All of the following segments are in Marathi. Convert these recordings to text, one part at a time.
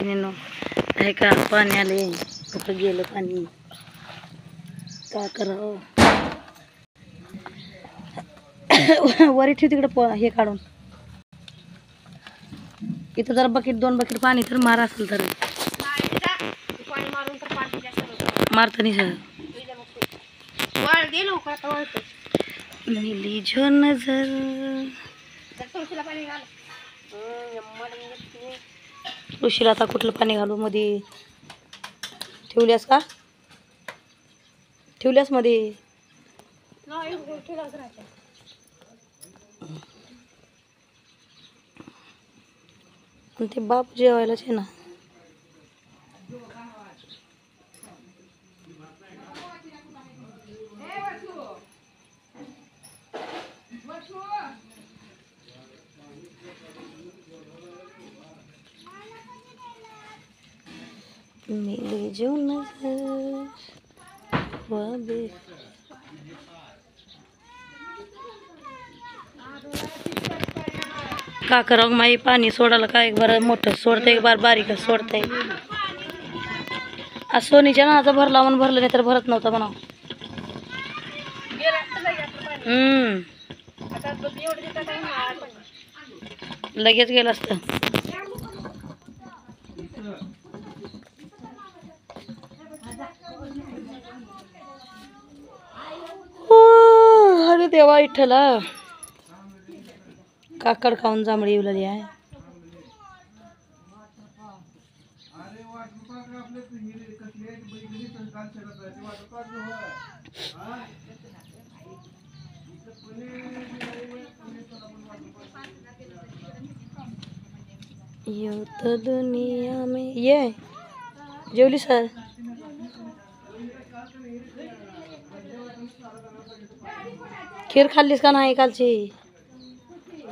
आहे का पाणी आले कुठं गेलं पाणी का करावं वरी ठेव तिकडं हे काढून इथं जर बकेट 2 बकेट पाणी तर मारा असेल तर मारत नाही सर नीली जो नजर ऋषीला आता कुठलं पाणी घालू मध्ये ठेवल्यास का ठेवल्यास मध्ये आणि ते बाप जेवायलाच आहे ना मिले जो नजर का करावं माई पाणी सोडायला काय एक बार मोठं सोडतंय एक बार बारीक सोडतंय आज सोनीच्या नाचा भरला म्हणून भरलं नाही तर भरत नव्हता म्हणा लगेच गेलं असतं अरे देवा विठ्ठला काकड खाऊन जांभळी उलली आहे यूं तो दुनिया में ये जेवली सर खीर खाल्लीस का नाही कालची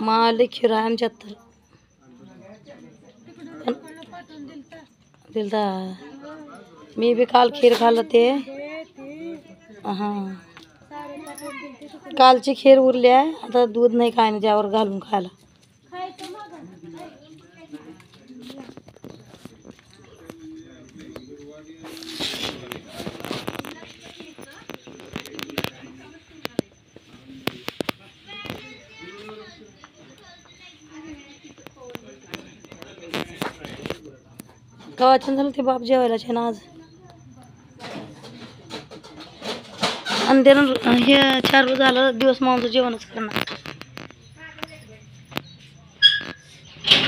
माले खीर आहे आमच्यात तर दिलता मी बी काल खीर खाल्लं ते हां कालची खीर उरली आहे आता दूध नाही काय नाही त्यावर घालून खायला गावाचं झालं ते बाप जेवायलाच आहे ना आज आणि त्यानं हे 4 रोज झालं दिवस मावचं जेवणच करणार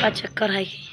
5 चक्कर आहे